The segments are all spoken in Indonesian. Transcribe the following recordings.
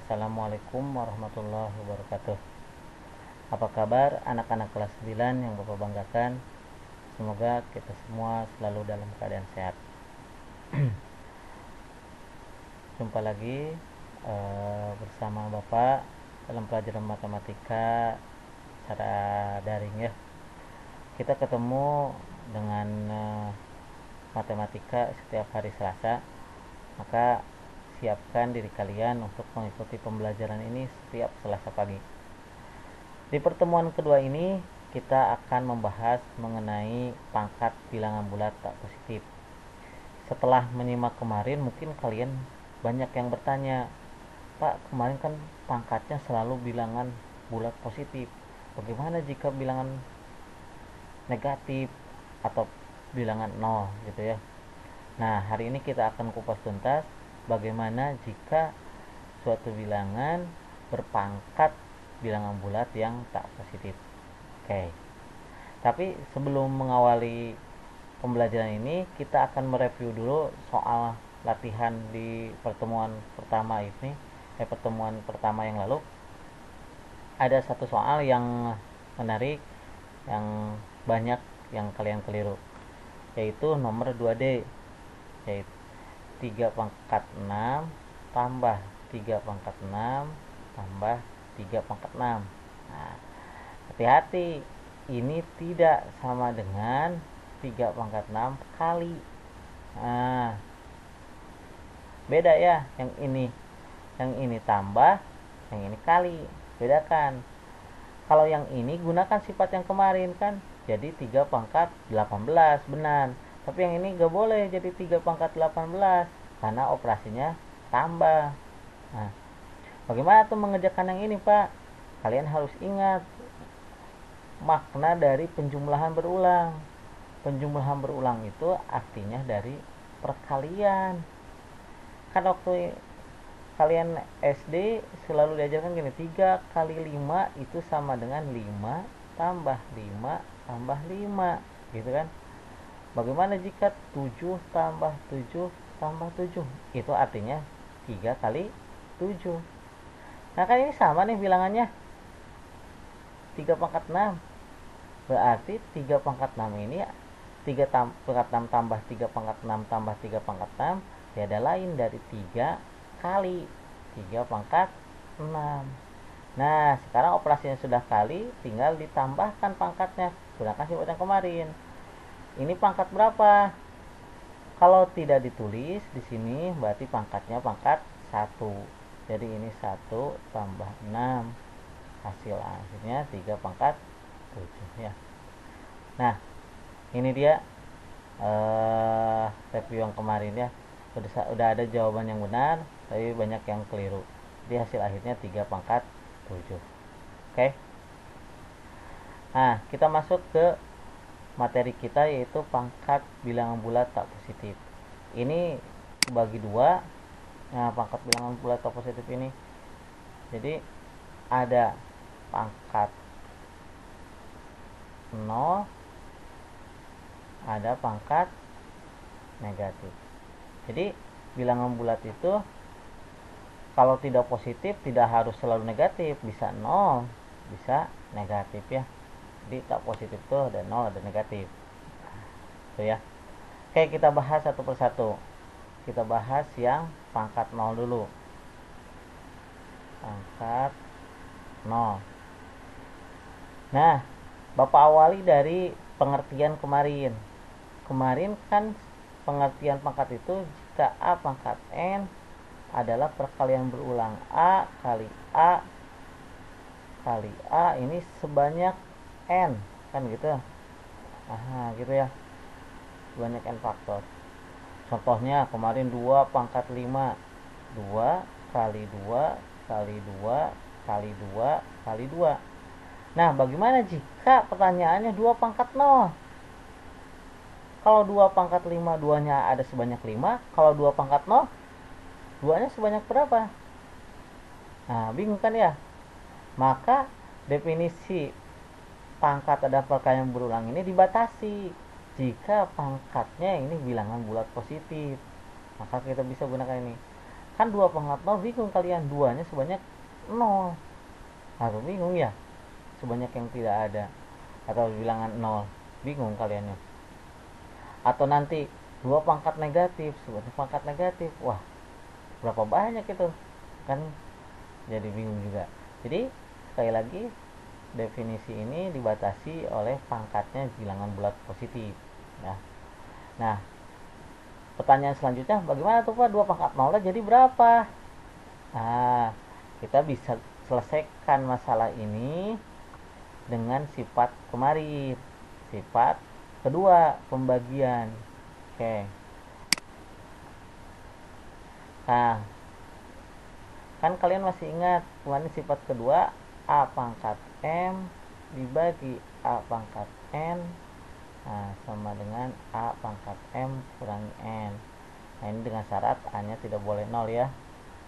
Assalamualaikum warahmatullahi wabarakatuh. Apa kabar anak-anak kelas 9 yang Bapak banggakan? Semoga kita semua selalu dalam keadaan sehat. Jumpa lagi bersama Bapak dalam pelajaran matematika secara daring ya. Kita ketemu dengan matematika setiap hari Selasa. Maka siapkan diri kalian untuk mengikuti pembelajaran ini setiap Selasa pagi. Di pertemuan kedua ini kita akan membahas mengenai pangkat bilangan bulat tak positif. Setelah menyimak kemarin, mungkin kalian banyak yang bertanya, Pak, kemarin kan pangkatnya selalu bilangan bulat positif. Bagaimana jika bilangan negatif atau bilangan 0 gitu ya. Nah, hari ini kita akan kupas tuntas bagaimana jika suatu bilangan berpangkat bilangan bulat yang tak positif. Oke. Tapi sebelum mengawali pembelajaran ini, kita akan mereview dulu soal latihan di pertemuan pertama ini. Pertemuan pertama yang lalu ada satu soal yang menarik, yang banyak yang kalian keliru, yaitu nomor 2D, yaitu 3 pangkat 6 tambah 3 pangkat 6 tambah 3 pangkat 6. Nah, hati-hati, ini tidak sama dengan 3 pangkat 6 kali. Nah, beda ya, yang ini tambah, yang ini kali. Bedakan. Kalau yang ini gunakan sifat yang kemarin kan, jadi 3 pangkat 18, benar. Tapi yang ini gak boleh jadi 3 pangkat 18 karena operasinya tambah. Nah, bagaimana tuh mengerjakan yang ini, Pak? Kalian harus ingat makna dari penjumlahan berulang. Penjumlahan berulang itu artinya dari perkalian. Kan waktu kalian SD selalu diajarkan gini, 3 kali 5 itu sama dengan 5 tambah 5 tambah 5, gitu kan? Bagaimana jika 7 tambah 7 tambah 7? Itu artinya 3 kali 7. Nah kan ini sama nih bilangannya, 3 pangkat 6. Berarti 3 pangkat 6 ini 3 pangkat 6 tambah 3 pangkat 6 tambah 3 pangkat 6 tiada lain dari 3 kali 3 pangkat 6. Nah sekarang operasinya sudah kali, tinggal ditambahkan pangkatnya, gunakan sifat yang kemarin. Ini pangkat berapa? Kalau tidak ditulis di sini berarti pangkatnya pangkat 1. Jadi ini 1 tambah 6. Hasilnya 3 pangkat 7 ya. Nah, ini dia review yang kemarin ya. Udah ada jawaban yang benar, tapi banyak yang keliru. Jadi hasil akhirnya 3 pangkat 7. Oke. Nah, kita masuk ke materi kita, yaitu pangkat bilangan bulat tak positif. Ini bagi dua. Nah, pangkat bilangan bulat tak positif ini, jadi ada pangkat 0, ada pangkat negatif. Jadi bilangan bulat itu kalau tidak positif tidak harus selalu negatif, bisa 0, bisa negatif ya. Jadi tak positif itu ada 0, ada negatif. Itu ya. Oke, kita bahas satu persatu. Kita bahas yang pangkat 0 dulu. Pangkat 0. Nah, Bapak awali dari pengertian kemarin. Kemarin kan pengertian pangkat itu jika A pangkat N adalah perkalian berulang A kali A kali A ini sebanyak N, kan gitu. Gitu ya, sebanyak N faktor. Contohnya kemarin 2 pangkat 5, 2 kali 2 kali 2 kali 2 kali 2. Nah, bagaimana jika pertanyaannya 2 pangkat 0? Kalau 2 pangkat 5, 2-nya ada sebanyak 5. Kalau 2 pangkat 0, 2-nya sebanyak berapa? Nah, bingung kan ya? Maka definisi pangkat ada perkalian berulang ini dibatasi. Jika pangkatnya ini bilangan bulat positif, maka kita bisa gunakan ini. Kan 2 pangkat 0 bingung kalian, 2 nya sebanyak 0. Atau bingung ya, sebanyak yang tidak ada, atau bilangan 0, bingung kalian ya. Atau nanti 2 pangkat negatif sebanyak pangkat negatif, wah berapa banyak itu kan, jadi bingung juga. Jadi sekali lagi, definisi ini dibatasi oleh pangkatnya bilangan bulat positif ya. Nah, pertanyaan selanjutnya, bagaimana tuh Pak 2 pangkat 0 jadi berapa? Nah, kita bisa selesaikan masalah ini dengan sifat kemarin, sifat kedua, pembagian. Oke. Nah, kan kalian masih ingat kemarin sifat kedua, A pangkat M dibagi A pangkat N, nah, sama dengan A pangkat M kurangi N. Nah, ini dengan syarat A nya tidak boleh 0 ya,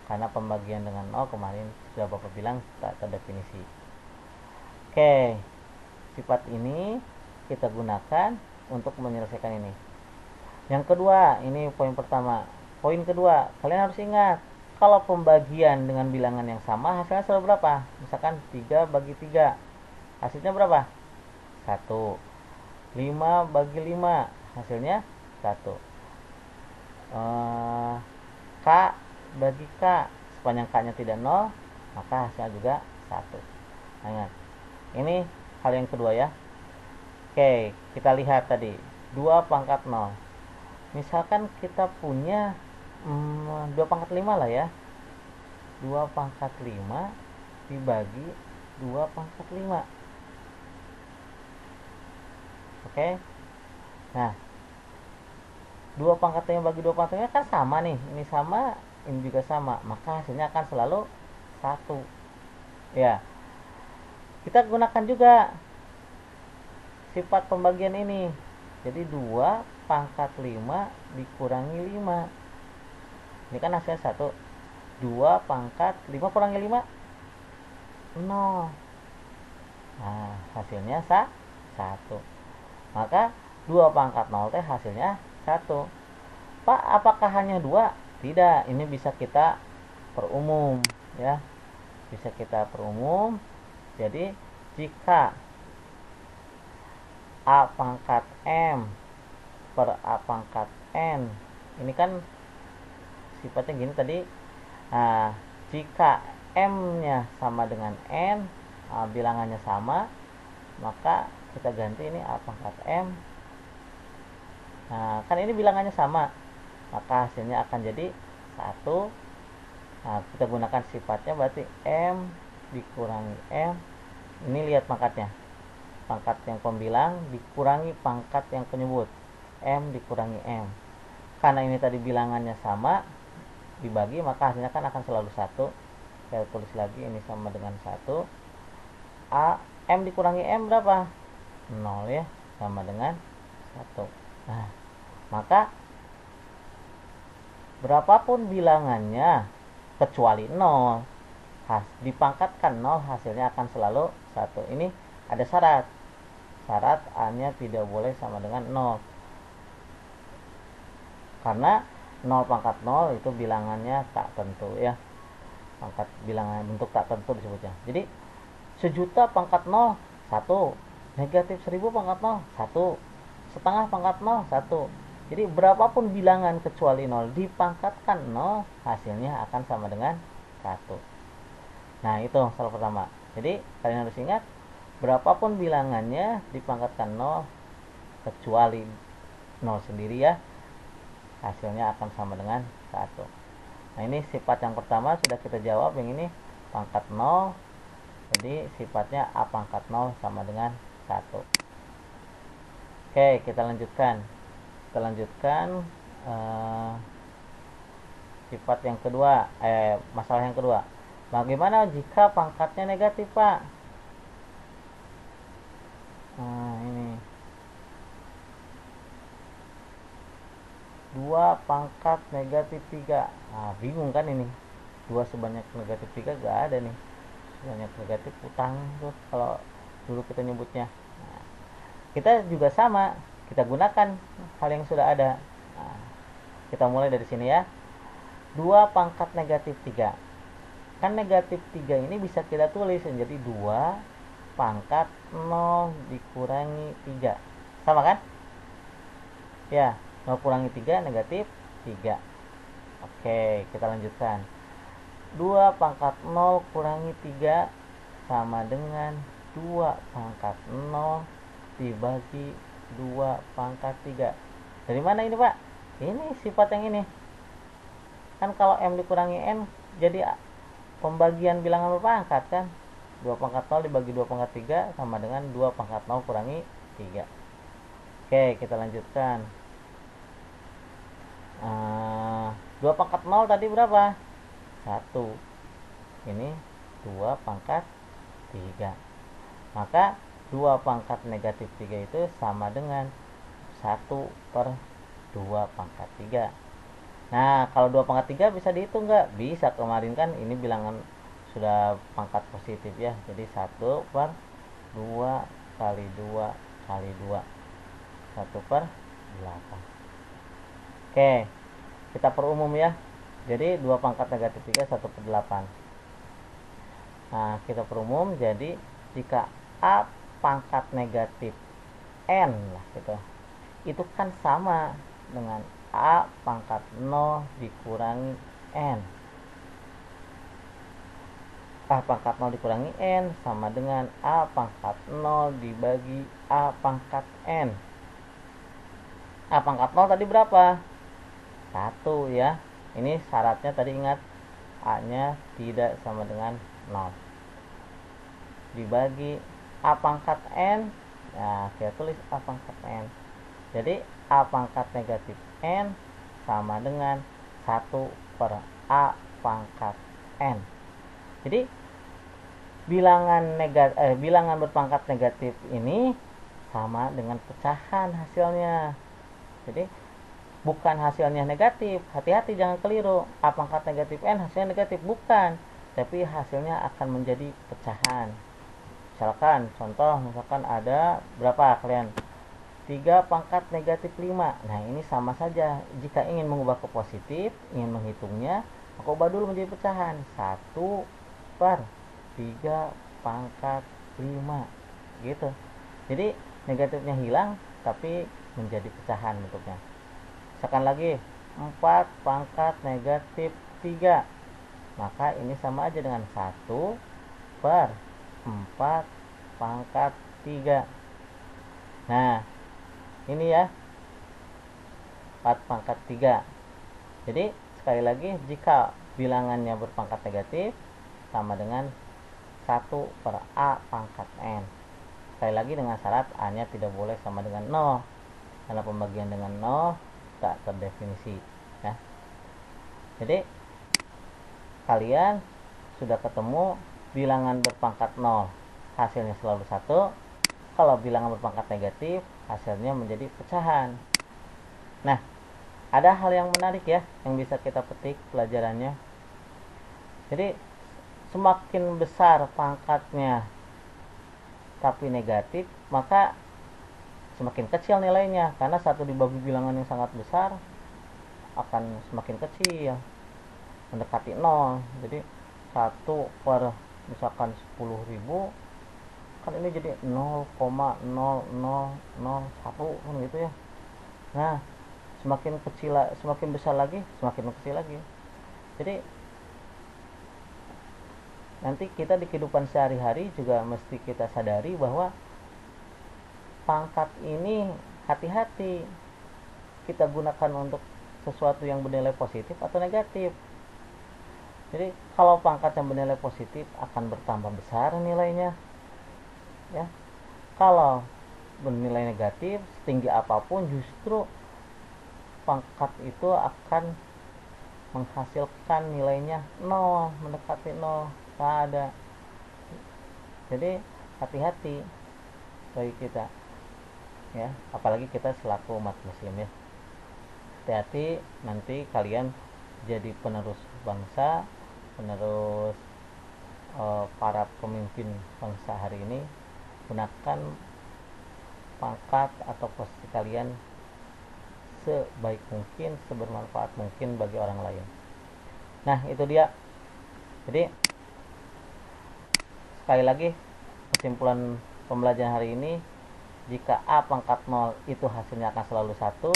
karena pembagian dengan 0 kemarin sudah Bapak bilang tak terdefinisi. Oke, sifat ini kita gunakan untuk menyelesaikan ini. Yang kedua, ini poin pertama. Poin kedua, kalian harus ingat, kalau pembagian dengan bilangan yang sama, hasilnya selalu berapa? Misalkan 3 bagi 3, hasilnya berapa? 1. 5 bagi 5, hasilnya 1. K bagi K, sepanjang K nya tidak 0, maka hasilnya juga 1. Nah, ini hal yang kedua ya. Oke, kita lihat tadi 2 pangkat 0. Misalkan kita punya 2 pangkat 5 lah ya. 2 pangkat 5 dibagi 2 pangkat 5. Oke. Nah, 2 pangkat 5 bagi 2 pangkat 5 kan sama nih. Ini sama, ini juga sama. Maka hasilnya akan selalu 1. Ya. Kita gunakan juga sifat pembagian ini. Jadi 2 pangkat 5 dikurangi 5. Ini kan hasilnya 1. 2 pangkat 5 kurangi 5, 0. Nah, hasilnya 1. Maka 2 pangkat 0 teh hasilnya 1. Pak, apakah hanya 2? Tidak, ini bisa kita perumum ya. Bisa kita perumum. Jadi jika A pangkat M per A pangkat N, ini kan sifatnya gini tadi. Nah, jika M nya sama dengan N, bilangannya sama, maka kita ganti ini A pangkat M. Nah, kan ini bilangannya sama, maka hasilnya akan jadi 1. Nah, kita gunakan sifatnya berarti M dikurangi M. Ini lihat pangkatnya, pangkat yang pembilang dikurangi pangkat yang penyebut, M dikurangi M. Karena ini tadi bilangannya sama, dibagi, maka hasilnya kan akan selalu 1. Saya tulis lagi, ini sama dengan 1. M dikurangi M berapa? 0 ya, sama dengan 1. Nah, maka berapapun bilangannya kecuali 0, dipangkatkan 0, hasilnya akan selalu 1. Ini ada syarat. Syarat A nya tidak boleh sama dengan 0. Karena 0 pangkat 0 itu bilangannya tak tentu ya. Pangkat bilangan bentuk tak tentu disebutnya. Jadi 1.000.000 pangkat 0 1, negatif 1.000 pangkat 0 1, setengah pangkat 0 1. Jadi berapapun bilangan kecuali 0 dipangkatkan 0, hasilnya akan sama dengan 1. Nah, itu soal pertama. Jadi kalian harus ingat, berapapun bilangannya dipangkatkan 0 kecuali 0 sendiri ya, hasilnya akan sama dengan 1. Nah, ini sifat yang pertama sudah kita jawab, yang ini pangkat 0. Jadi sifatnya A pangkat 0 sama dengan 1. Oke, kita lanjutkan. Kita lanjutkan sifat yang kedua, masalah yang kedua. Bagaimana jika pangkatnya negatif, Pak? Nah, ini 2 pangkat negatif 3. Nah, bingung kan ini. 2 sebanyak negatif 3 gak ada nih. Sebanyak negatif utang tuh kalau dulu kita nyebutnya. Nah, kita juga sama, kita gunakan hal yang sudah ada. Nah, kita mulai dari sini ya. 2 2 pangkat negatif 3. Kan negatif 3 ini bisa kita tulis menjadi 2 pangkat 0 dikurangi 3. Sama kan? Ya, 0 kurangi 3 negatif 3. Oke, kita lanjutkan. 2 pangkat 0 kurangi 3 sama dengan 2 pangkat 0 dibagi 2 pangkat 3. Dari mana ini, Pak? Ini sifat yang ini. Kan kalau M dikurangi N jadi pembagian bilangan berpangkat kan. 2 pangkat 0 dibagi 2 pangkat 3 sama dengan 2 pangkat 0 kurangi 3. Oke, kita lanjutkan. 2 pangkat 0 tadi berapa? 1. Ini 2 pangkat 3. Maka 2 pangkat negatif 3 itu sama dengan 1 per 2 pangkat 3. Nah, kalau 2 pangkat 3 bisa dihitung nggak? Bisa, kemarin kan ini bilangan sudah pangkat positif ya. Jadi 1 per 2 kali 2 kali 2. 1 per 8. Oke, kita perumum ya. Jadi 2 pangkat negatif 3 1 per 8. Nah, kita perumum jadi jika A pangkat negatif N lah gitu. Itu kan sama dengan A pangkat 0 dikurangi N. A pangkat 0 dikurangi N sama dengan A pangkat 0 dibagi A pangkat N. A pangkat 0 tadi berapa? 1 ya. Ini syaratnya tadi ingat, A nya tidak sama dengan 0 dibagi A pangkat N. Nah, kita tulis A pangkat N. Jadi A pangkat negatif N sama dengan 1 per A pangkat N. Jadi bilangan berpangkat negatif ini sama dengan pecahan hasilnya. Jadi bukan hasilnya negatif, hati-hati jangan keliru. A pangkat negatif N hasilnya negatif, bukan, tapi hasilnya akan menjadi pecahan. Misalkan ada berapa kalian? 3 pangkat negatif 5. Nah, ini sama saja. Jika ingin mengubah ke positif, ingin menghitungnya, maka ubah dulu menjadi pecahan. 1 per 3 pangkat 5. Gitu. Jadi negatifnya hilang, tapi menjadi pecahan bentuknya. Misalkan lagi 4 pangkat negatif 3. Maka ini sama aja dengan 1 per 4 pangkat 3. Nah, ini ya 4 pangkat 3. Jadi sekali lagi, jika bilangannya berpangkat negatif sama dengan 1 per A pangkat N. Sekali lagi dengan syarat A nya tidak boleh sama dengan 0, karena pembagian dengan 0 tak terdefinisi ya. Jadi kalian sudah ketemu bilangan berpangkat 0 hasilnya selalu 1. Kalau bilangan berpangkat negatif hasilnya menjadi pecahan. Nah, ada hal yang menarik ya yang bisa kita petik pelajarannya. Jadi semakin besar pangkatnya tapi negatif, maka semakin kecil nilainya, karena 1 dibagi bilangan yang sangat besar akan semakin kecil, mendekati 0. Jadi 1 per misalkan 10.000, kan ini jadi 0,0001 kan gitu ya. Nah, semakin besar lagi, semakin kecil lagi. Jadi nanti kita di kehidupan sehari-hari juga mesti kita sadari bahwa pangkat ini hati-hati kita gunakan untuk sesuatu yang bernilai positif atau negatif. Jadi kalau pangkat yang bernilai positif akan bertambah besar nilainya ya. Kalau bernilai negatif setinggi apapun, justru pangkat itu akan menghasilkan nilainya 0, mendekati 0, tak ada. Jadi hati-hati bagi kita ya, apalagi kita selaku umat muslim ya. Hati-hati nanti kalian jadi penerus bangsa, penerus para pemimpin bangsa hari ini. Gunakan pangkat atau posisi kalian sebaik mungkin, sebermanfaat mungkin bagi orang lain. Nah, itu dia. Jadi sekali lagi, kesimpulan pembelajaran hari ini, jika A pangkat 0 itu hasilnya akan selalu 1.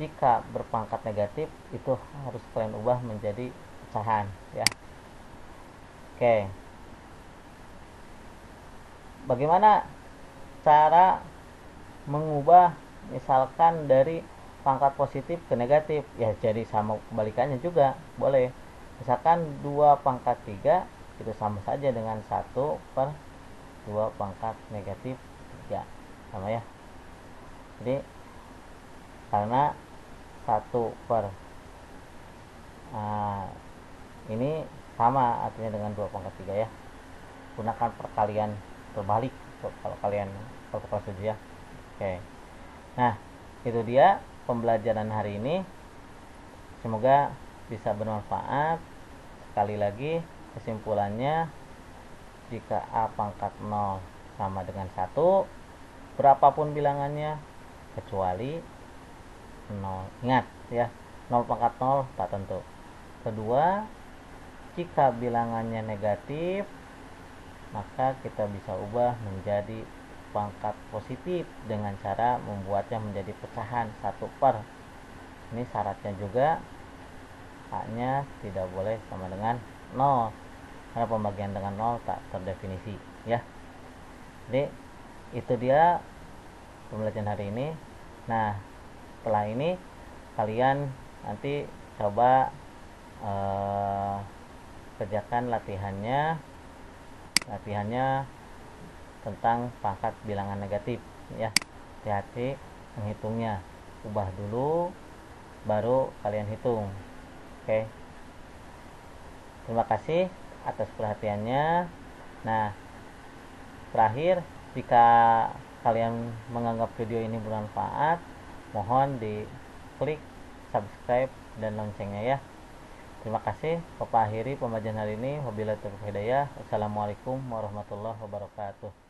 Jika berpangkat negatif itu harus kalian ubah menjadi pecahan ya. Oke. Bagaimana cara mengubah misalkan dari pangkat positif ke negatif? Ya jadi sama kebalikannya juga boleh. Misalkan 2 pangkat 3 itu sama saja dengan 1/2 pangkat negatif 3. Sama ya. Jadi karena 1 per ini sama artinya dengan 2 pangkat 3 ya. Gunakan perkalian terbalik kalau kalian kelas 7 ya. Oke. Nah, itu dia pembelajaran hari ini. Semoga bisa bermanfaat. Sekali lagi kesimpulannya, jika A pangkat 0 sama dengan 1, berapapun bilangannya kecuali 0. Ingat ya, 0 pangkat 0 tak tentu. Kedua, jika bilangannya negatif, maka kita bisa ubah menjadi pangkat positif dengan cara membuatnya menjadi pecahan 1/. Ini syaratnya juga A-nya tidak boleh sama dengan 0, karena pembagian dengan 0 tak terdefinisi ya. Jadi itu dia pembelajaran hari ini. Nah, setelah ini kalian nanti coba kerjakan latihannya tentang pangkat bilangan negatif ya. Hati-hati menghitungnya, ubah dulu baru kalian hitung. Oke. Terima kasih atas perhatiannya. Nah, terakhir, jika kalian menganggap video ini bermanfaat, mohon diklik subscribe dan loncengnya ya. Terima kasih. Bapak akhiri pembelajaran hari ini. Wabillahi taufiq hidayah. Wassalamualaikum warahmatullahi wabarakatuh.